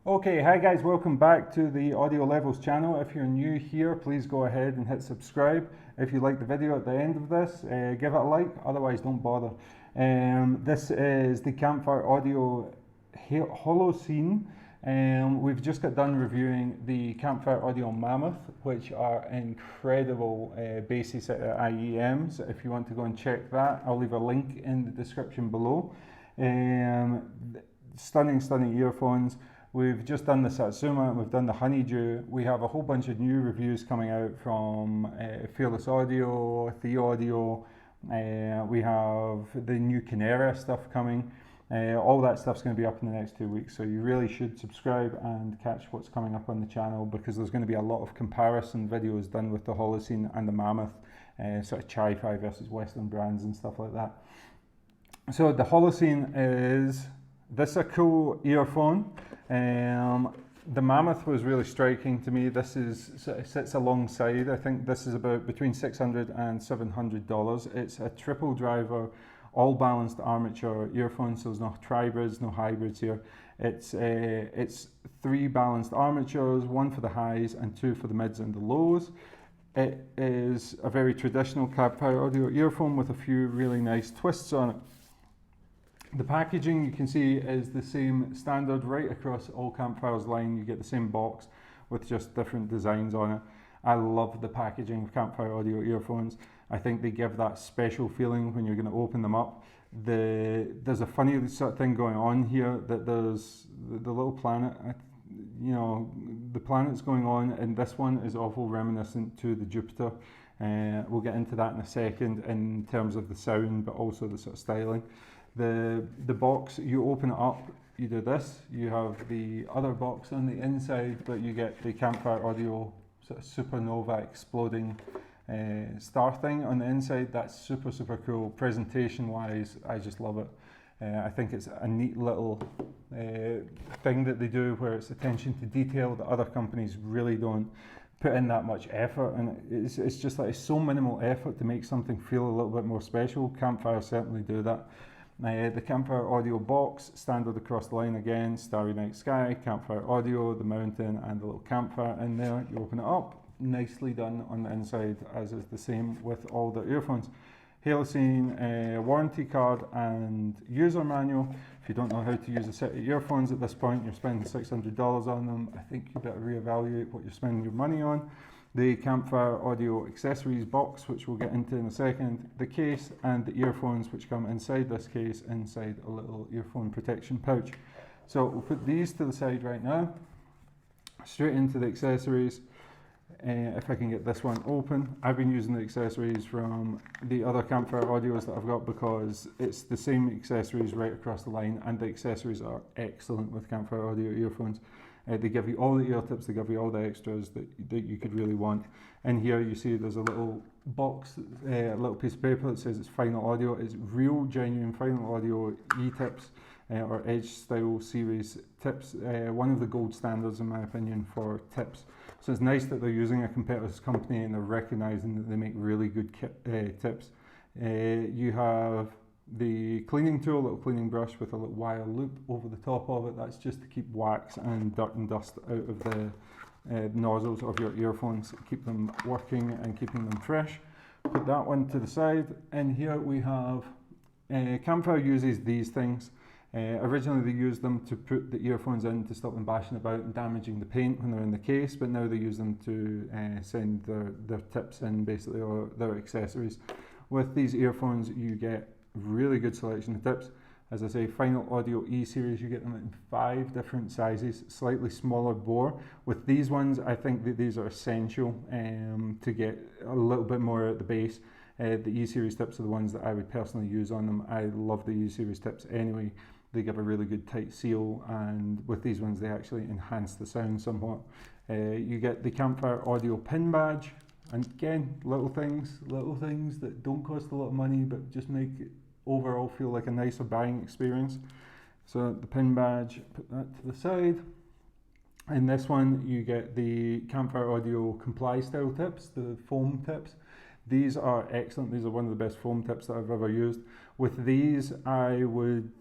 Okay, hi guys, welcome back to the Audio Levels channel. If you're new here, please go ahead and hit subscribe. If you like the video at the end of this, give it a like, otherwise don't bother. This is the Campfire Audio Holocene. We've just got done reviewing the Campfire Audio Mammoth, which are incredible basses set at IEMs. If you want to go and check that, I'll leave a link in the description below. Stunning earphones. We've just done the Satsuma, we've done the Honeydew. We have a whole bunch of new reviews coming out from Fearless Audio, The Audio. We have the new Canera stuff coming. All that stuff's going to be up in the next 2 weeks, so you really should subscribe and catch what's coming up on the channel, because there's going to be a lot of comparison videos done with the Holocene and the Mammoth, sort of Chi-Fi versus Western brands and stuff like that. So the Holocene is this a cool earphone. The Mammoth was really striking to me. This sits alongside, I think this is about between $600 and $700. It's a triple driver, all balanced armature earphone, so there's no tribrids, no hybrids here. It's 3 balanced armatures, 1 for the highs and 2 for the mids and the lows. It is a very traditional Campfire Audio earphone with a few really nice twists on it. The packaging, you can see, is the same standard right across all Campfire's line. You get the same box with just different designs on it. I love the packaging of Campfire Audio earphones. I think they give that special feeling when you're going to open them up. There's a funny sort of thing going on here, that there's the little planet, you know, the planet's going on, and this one is awful reminiscent to the Jupiter. We'll get into that in a second in terms of the sound, but also the sort of styling. The box, you open it up, you do this, you have the other box on the inside, but you get the Campfire Audio sort of supernova exploding star thing on the inside. That's super cool. Presentation wise, I just love it. I think it's a neat little thing that they do, where it's attention to detail that other companies really don't put in that much effort, and it's just like, it's so minimal effort to make something feel a little bit more special. Campfire certainly do that. The Campfire Audio box, standard across the line again, Starry Night Sky, Campfire Audio, the mountain and the little campfire in there. You open it up, nicely done on the inside, as is the same with all the earphones. Holocene warranty card and user manual. If you don't know how to use a set of earphones at this point, you're spending $600 on them, I think you better reevaluate what you're spending your money on. The Campfire Audio accessories box, which we'll get into in a second, the case, and the earphones, which come inside this case, inside a little earphone protection pouch. So we'll put these to the side right now, straight into the accessories. If I can get this one open. I've been using the accessories from the other Campfire Audios that I've got, because it's the same accessories right across the line, and the accessories are excellent with Campfire Audio earphones. They give you all the ear tips, they give you all the extras that you could really want. And here you see there's a little box, a little piece of paper that says it's Final Audio. It's real, genuine Final Audio E-tips, or Edge style series tips. One of the gold standards, in my opinion, for tips. So it's nice that they're using a competitor's company and they're recognizing that they make really good tips. You have the cleaning tool, little cleaning brush with a little wire loop over the top of it. That's just to keep wax and dirt and dust out of the nozzles of your earphones, keep them working and keeping them fresh. Put that one to the side, and here we have Campfire uses these things. Originally they used them to put the earphones in to stop them bashing about and damaging the paint when they're in the case, but now they use them to send their tips in, basically, or their accessories. With these earphones you get really good selection of tips. As I say, Final Audio E-series, you get them in 5 different sizes, slightly smaller bore. With these ones, I think that these are essential to get a little bit more at the base. The E-series tips are the ones that I would personally use on them. I love the E-series tips anyway. They give a really good tight seal, and with these ones they actually enhance the sound somewhat. You get the Campfire Audio pin badge, and again, little things that don't cost a lot of money but just make it overall feel like a nicer buying experience. So the pin badge, put that to the side. In this one you get the Campfire Audio Comply style tips, the foam tips. These are excellent. These are one of the best foam tips that I've ever used. With these, I would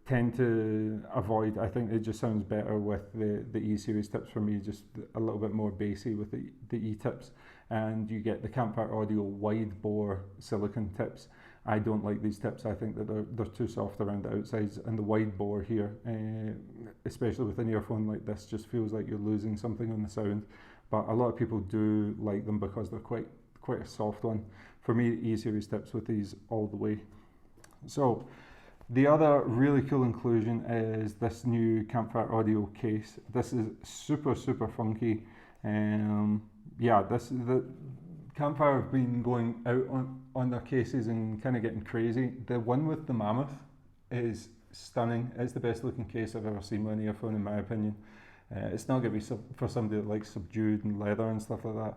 tend to avoid. I think it just sounds better with the E series tips for me, just a little bit more bassy with the E tips. And you get the Campfire Audio wide bore silicon tips. I don't like these tips. I think that they're too soft around the outsides, and the wide bore here, especially with an earphone like this, just feels like you're losing something on the sound. But a lot of people do like them because they're quite a soft one. For me, E series tips with these all the way. So the other really cool inclusion is this new Campfire Audio case. This is super funky. Yeah, the Campfire have been going out on their cases and kind of getting crazy. The one with the mammoth is stunning. It's the best looking case I've ever seen with an earphone, in my opinion. It's not going to be for somebody that likes subdued and leather and stuff like that.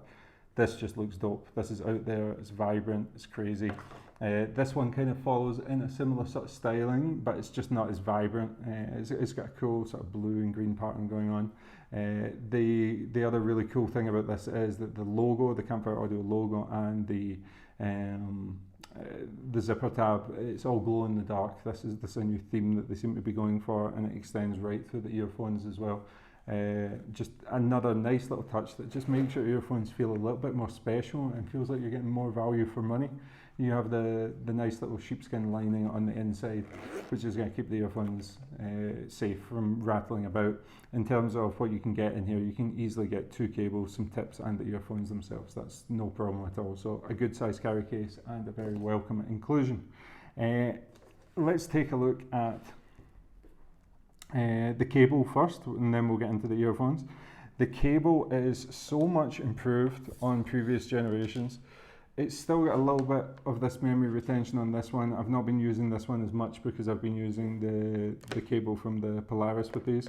This just looks dope. This is out there, it's vibrant, it's crazy. This one kind of follows in a similar sort of styling, but it's just not as vibrant. It's got a cool sort of blue and green pattern going on. The other really cool thing about this is that the logo, the Campfire Audio logo, and the zipper tab, it's all glow in the dark. This is a new theme that they seem to be going for, and it extends right through the earphones as well. Just another nice little touch that just makes your earphones feel a little bit more special and feels like you're getting more value for money. You have the nice little sheepskin lining on the inside, which is going to keep the earphones safe from rattling about. In terms of what you can get in here, you can easily get 2 cables, some tips, and the earphones themselves. That's no problem at all. So a good size carry case and a very welcome inclusion. Let's take a look at the cable first, and then we'll get into the earphones. The cable is so much improved on previous generations. It's still got a little bit of this memory retention on this one. I've not been using this one as much because I've been using the cable from the Polaris with these.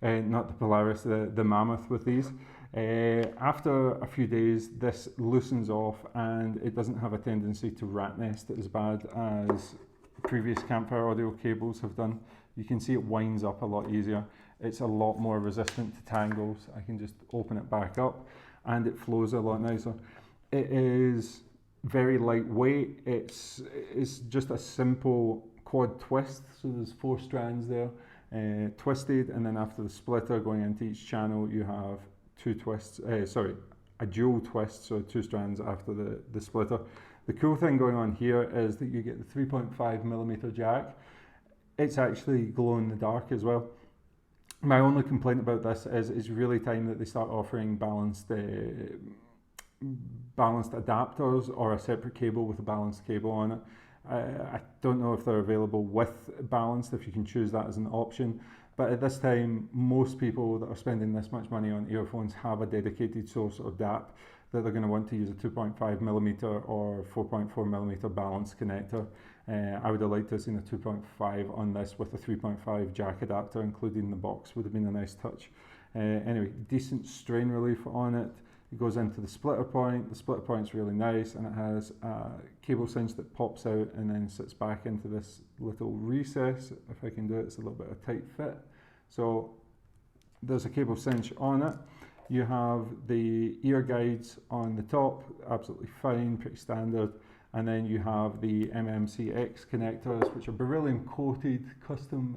Not the Polaris, the Mammoth with these. After a few days, this loosens off and it doesn't have a tendency to rat nest as bad as previous Campfire Audio cables have done. You can see it winds up a lot easier. It's a lot more resistant to tangles. I can just open it back up and it flows a lot nicer. It is very lightweight. It's just a simple quad twist. So there's 4 strands there, twisted, and then after the splitter going into each channel, you have 2 twists. A dual twist, so 2 strands after the splitter. The cool thing going on here is that you get the 3.5mm jack. It's actually glow in the dark as well. My only complaint about this is it's really time that they start offering balanced adapters or a separate cable with a balanced cable on it. I don't know if they're available with balanced, if you can choose that as an option. But at this time, most people that are spending this much money on earphones have a dedicated source or DAP that they're going to want to use a 2.5mm or 4.4mm balanced connector. I would have liked to have seen a 2.5 on this with a 3.5 jack adapter, including the box, would have been a nice touch. Anyway, decent strain relief on it. It goes into the splitter point. The splitter point's really nice, and it has a cable cinch that pops out and then sits back into this little recess. If I can do it, it's a little bit of a tight fit. So there's a cable cinch on it. You have the ear guides on the top, absolutely fine, pretty standard. And then you have the MMCX connectors, which are beryllium coated custom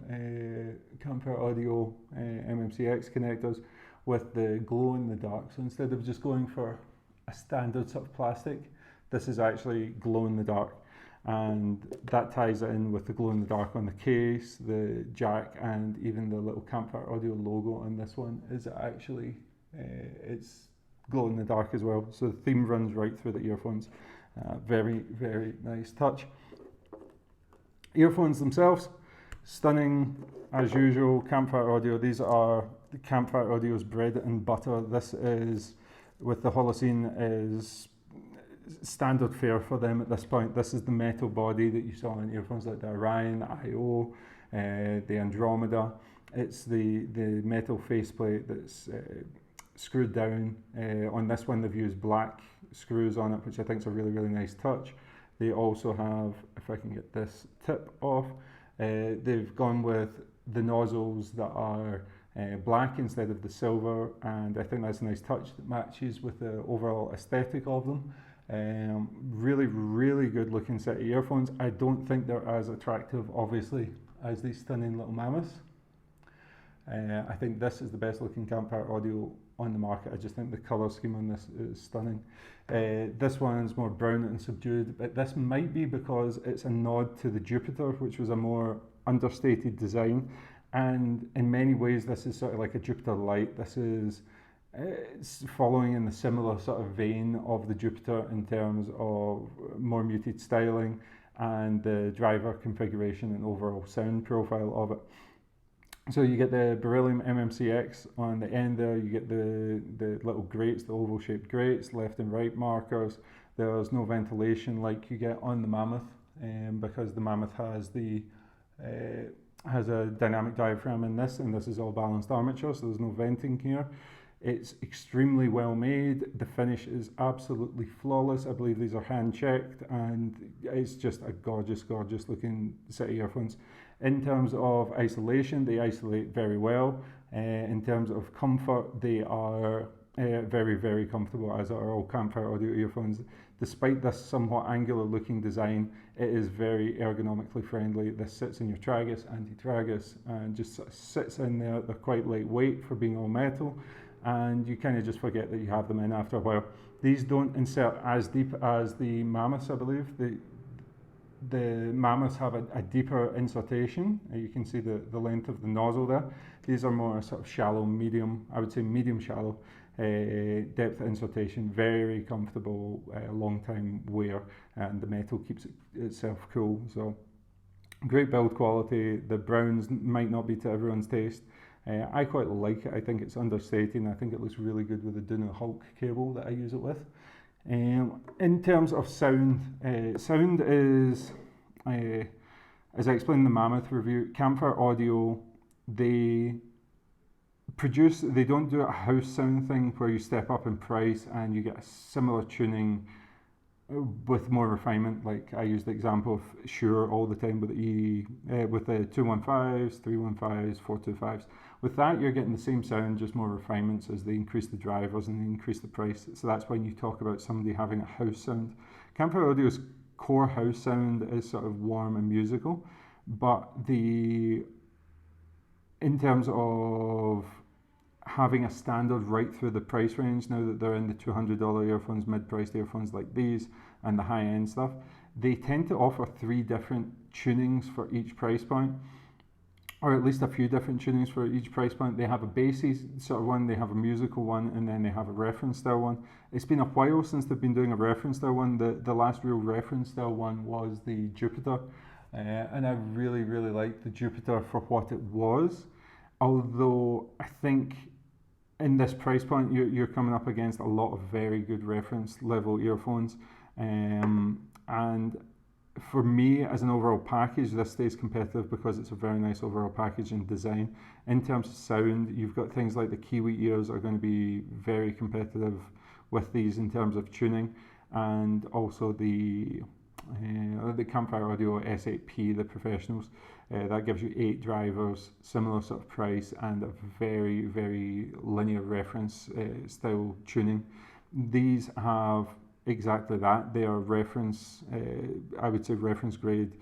Campfire Audio MMCX connectors with the glow in the dark. So instead of just going for a standard sort of plastic, this is actually glow in the dark. And that ties it in with the glow in the dark on the case, the jack, and even the little Campfire Audio logo on this one is actually, it's glow in the dark as well. So the theme runs right through the earphones. Very, very nice touch. Earphones themselves, stunning as usual. Campfire Audio, these are the Campfire Audio's bread and butter. This is, with the Holocene, is standard fare for them at this point. This is the metal body that you saw in earphones like the Orion, the IO, the Andromeda. It's the metal faceplate that's screwed down. On this one they've used black screws on it, which I think is a really, really nice touch. They also have, if I can get this tip off, they've gone with the nozzles that are black instead of the silver, and I think that's a nice touch that matches with the overall aesthetic of them. Really, really good looking set of earphones. I don't think they're as attractive, obviously, as these stunning little mammoths. I think this is the best looking Campfire Audio on the market. I just think the colour scheme on this is stunning. This one's more brown and subdued, but this might be because it's a nod to the Jupiter, which was a more understated design. And in many ways, this is sort of like a Jupiter Light. This is it's following in the similar sort of vein of the Jupiter in terms of more muted styling and the driver configuration and overall sound profile of it. So you get the beryllium MMCX on the end there, you get the little grates, the oval shaped grates, left and right markers. There's no ventilation like you get on the Mammoth, because the Mammoth has a dynamic diaphragm in this, and this is all balanced armature, so there's no venting here. It's extremely well made. The finish is absolutely flawless. I believe these are hand checked, and it's just a gorgeous, gorgeous looking set of earphones. In terms of isolation, they isolate very well. In terms of comfort, they are very, very comfortable, as are all Campfire Audio earphones. Despite this somewhat angular looking design, it is very ergonomically friendly. This sits in your tragus, anti-tragus, and just sort of sits in there. They're quite lightweight for being all metal, and you kind of just forget that you have them in after a while. These don't insert as deep as the Mammoths, I believe. The Mammoths have a deeper insertion. You can see the length of the nozzle there. These are more sort of shallow, medium, I would say medium shallow depth insertion. Very comfortable, long time wear, and the metal keeps itself cool. So great build quality. The browns might not be to everyone's taste. I quite like it. I think it's understated, and I think it looks really good with the Duno Hulk cable that I use it with. In terms of sound, sound is, as I explained in the Mammoth review, Campfire Audio, they don't do a house sound thing where you step up in price and you get a similar tuning with more refinement. Like I use the example of Shure all the time with the 215s, 315s, 425s. With that, you're getting the same sound, just more refinements as they increase the drivers and they increase the price. So that's when you talk about somebody having a house sound. Campfire Audio's core house sound is sort of warm and musical, but in terms of having a standard right through the price range, now that they're in the $200 earphones, mid-priced earphones like these, and the high-end stuff, they tend to offer 3 different tunings for each price point, or at least a few different tunings for each price point. They have a bassy sort of one, they have a musical one, and then they have a reference style one. It's been a while since they've been doing a reference style one. The last real reference style one was the Jupiter, and I really, really liked the Jupiter for what it was. Although I think in this price point, you're coming up against a lot of very good reference level earphones, and for me, as an overall package, this stays competitive because it's a very nice overall package and design. In terms of sound, you've got things like the Kiwi ears are going to be very competitive with these in terms of tuning, and also the Campfire Audio S8P, the professionals. That gives you 8 drivers, similar sort of price, and a very, very linear reference style tuning. These have exactly that. They are reference, I would say reference grade,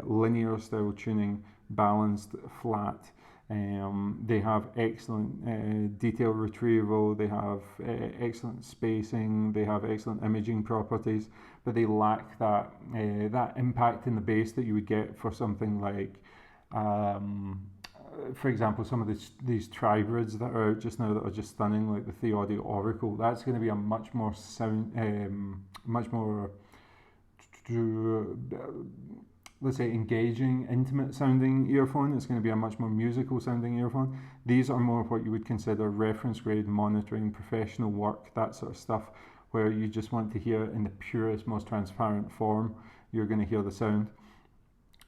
linear style tuning, balanced, flat. They have excellent detail retrieval, they have excellent spacing, they have excellent imaging properties, but they lack that impact in the bass that you would get for something like, for example, some of these tribrids that are out just now that are just stunning, like the The Audio Oracle. That's going to be a much more let's say engaging, intimate sounding earphone. It's going to be a much more musical sounding earphone. These are more what you would consider reference grade monitoring, professional work, that sort of stuff, where you just want to hear in the purest, most transparent form, you're going to hear the sound.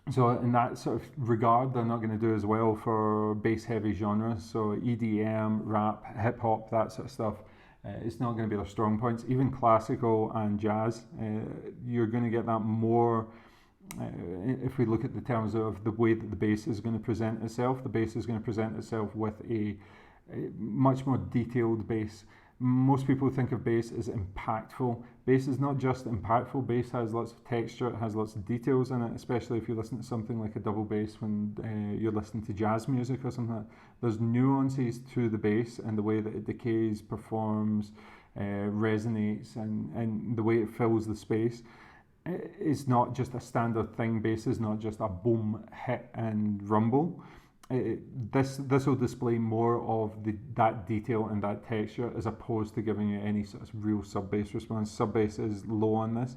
So in that sort of regard, they're not going to do as well for bass heavy genres. So EDM, rap, hip hop, that sort of stuff. It's not going to be their strong points. Even classical and jazz, you're going to get that more. If we look at the terms of the way that the bass is going to present itself, the bass is going to present itself with a much more detailed bass. Most people think of bass as impactful. Bass is not just impactful. Bass has lots of texture, it has lots of details in it, especially if you listen to something like a double bass when you're listening to jazz music or something like that. There's nuances to the bass and the way that it decays, performs, resonates, and the way it fills the space. It's not just a standard thing. Bass is not just a boom, hit and rumble. This will display more of that detail and that texture as opposed to giving you any sort of real sub-bass response. Sub-bass is low on this.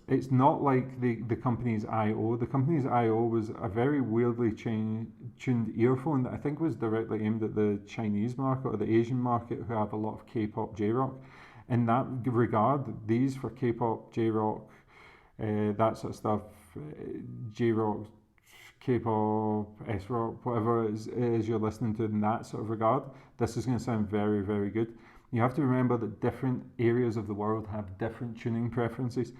It's not like the company's I.O. The company's I.O. was a very weirdly tuned earphone that I think was directly aimed at the Chinese market or the Asian market, who have a lot of K-pop, J-rock. In that regard, these for K-pop, J-rock, that sort of stuff, J-rock, K-pop, S-rock, whatever it is you're listening to in that sort of regard, this is going to sound very, very good. You have to remember that different areas of the world have different tuning preferences.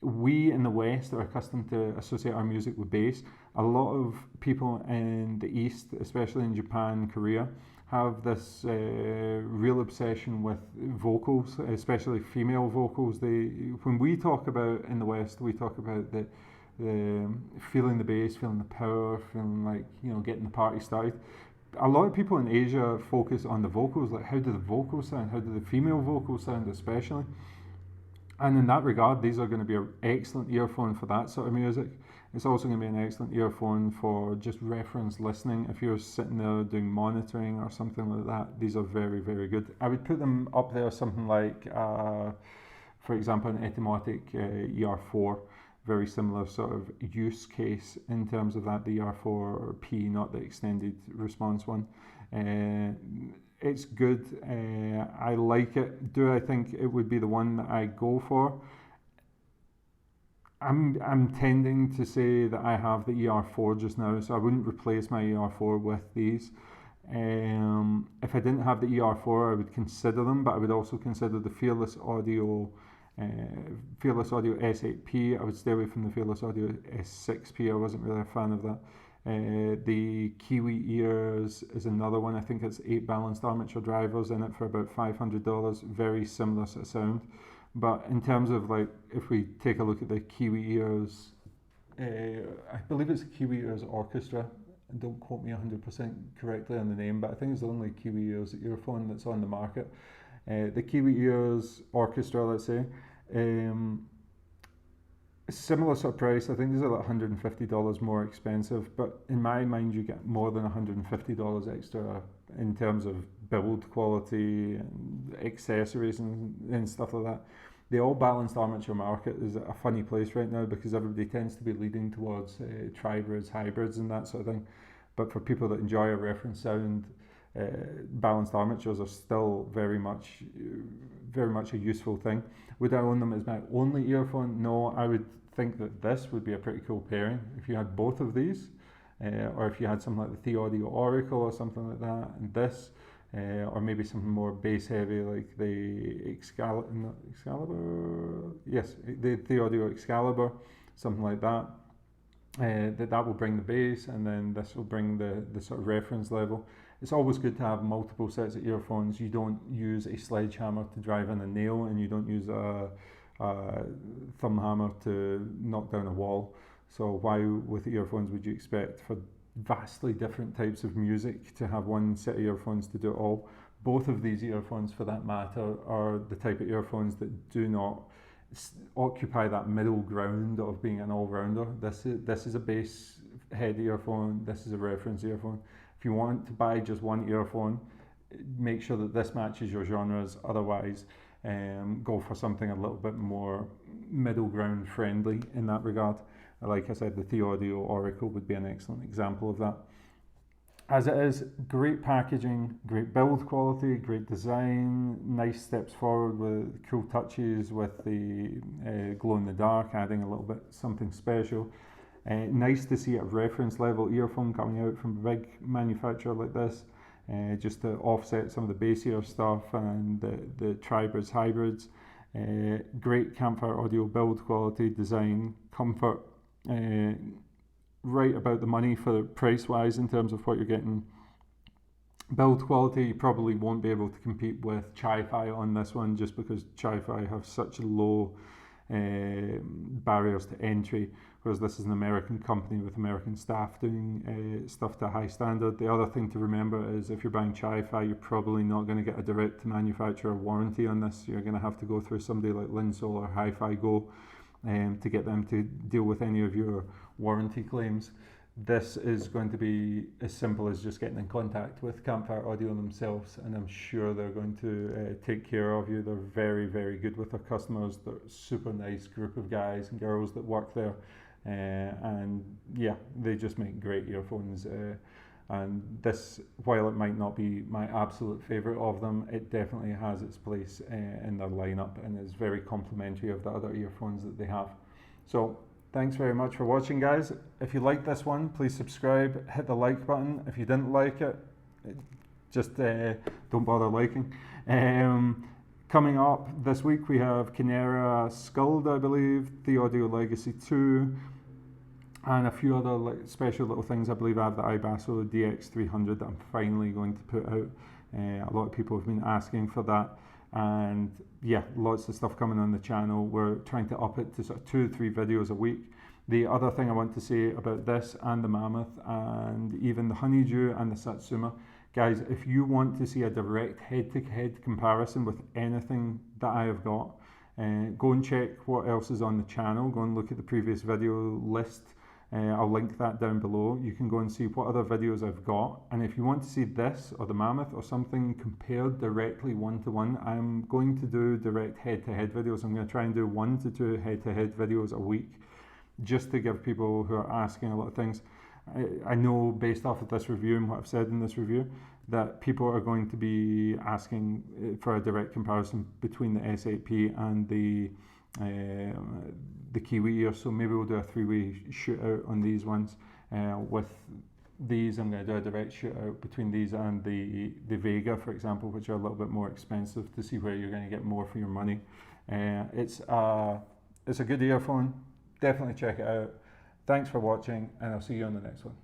We in the West are accustomed to associate our music with bass. A lot of people in the East, especially in Japan, Korea, have this real obsession with vocals, especially female vocals. When we talk about in the West, we talk about the feeling the bass, feeling the power, feeling like, getting the party started. A lot of people in Asia focus on the vocals, like how do the vocals sound, how do the female vocals sound especially. And in that regard, these are going to be an excellent earphone for that sort of music. It's also going to be an excellent earphone for just reference listening. If you're sitting there doing monitoring or something like that, these are very, very good. I would put them up there, something like, for example, an Etymotic ER4. Very similar sort of use case in terms of that, the ER4P, not the extended response one. It's good. I like it. Do I think it would be the one that I go for? I'm tending to say that I have the ER4 just now, so I wouldn't replace my ER4 with these. If I didn't have the ER4, I would consider them, but I would also consider the Fearless Audio S8P. I would stay away from the Fearless Audio S6P. I wasn't really a fan of that. The Kiwi Ears is another one. I think it's 8 balanced armature drivers in it for about $500. Very similar sort of sound. But in terms of, like, if we take a look at the Kiwi Ears, I believe it's the Kiwi Ears Orchestra. Don't quote me 100% correctly on the name, but I think it's the only Kiwi Ears earphone that's on the market. The Kiwi Ears Orchestra, let's say, similar sort of price. I think these are like $150 more expensive, but in my mind you get more than $150 extra in terms of build quality and accessories and stuff like that. The all balanced armature market is a funny place right now because everybody tends to be leading towards tribrids, hybrids and that sort of thing. But for people that enjoy a reference sound, balanced armatures are still very much a useful thing. Would I own them as my only earphone? No, I would think that this would be a pretty cool pairing if you had both of these, or if you had something like the Audio Oracle or something like that, and this, or maybe something more bass heavy like the Excalibur, yes, the Audio Excalibur, something like that. That will bring the bass, and then this will bring the sort of reference level. It's always good to have multiple sets of earphones. You don't use a sledgehammer to drive in a nail, and you don't use a thumb hammer to knock down a wall. So why with earphones would you expect for vastly different types of music to have one set of earphones to do it all? Both of these earphones, for that matter, are the type of earphones that do not occupy that middle ground of being an all-rounder. This is a bass head earphone, this is a reference earphone. If you want to buy just one earphone, make sure that this matches your genres. Otherwise, go for something a little bit more middle ground friendly in that regard. Like I said, the Audio Oracle would be an excellent example of that. As it is, great packaging, great build quality, great design, nice steps forward with cool touches with the glow in the dark, adding a little bit something special. Nice to see a reference level earphone coming out from a big manufacturer like this, just to offset some of the bassier stuff and the tribrids, hybrids. Great Campfire Audio build quality, design, comfort, right about the money for price wise in terms of what you're getting Build quality, you probably won't be able to compete with Chi-Fi on this one, just because Chi-Fi have such low barriers to entry, whereas this is an American company with American staff doing stuff to a high standard. The other thing to remember is if you're buying Chi-Fi, you're probably not going to get a direct to manufacturer warranty on this. You're going to have to go through somebody like Linsol or Hi-Fi Go to get them to deal with any of your warranty claims. This is going to be as simple as just getting in contact with Campfire Audio themselves, and I'm sure they're going to take care of you. They're very, very good with their customers. They're a super nice group of guys and girls that work there, and yeah, they just make great earphones. And this, while it might not be my absolute favourite of them, it definitely has its place in their lineup and is very complimentary of the other earphones that they have. So thanks very much for watching, guys. If you liked this one, please subscribe, hit the like button. If you didn't like it, just don't bother liking. Coming up this week, we have Kinera Skuld, I believe, The Audio Legacy 2, and a few other special little things. I believe I have the iBasso DX300 that I'm finally going to put out. A lot of people have been asking for that. And yeah, lots of stuff coming on the channel. We're trying to up it to sort of 2 to 3 videos a week. The other thing I want to say about this and the Mammoth and even the Honeydew and the Satsuma, guys, if you want to see a direct head-to-head comparison with anything that I have got, go and check what else is on the channel. Go and look at the previous video list. I'll link that down below. You can go and see what other videos I've got, and if you want to see this or the Mammoth or something compared directly one-to-one, I'm going to do direct head-to-head videos. I'm going to try and do 1 to 2 head-to-head videos a week, just to give people who are asking a lot of things. I know based off of this review and what I've said in this review that people are going to be asking for a direct comparison between the S8P and the Kiwi ear, so maybe we'll do a 3-way shootout on these ones. With these, I'm going to do a direct shootout between these and the Vega, for example, which are a little bit more expensive, to see where you're going to get more for your money. It's a good earphone. Definitely check it out. Thanks for watching, and I'll see you on the next one.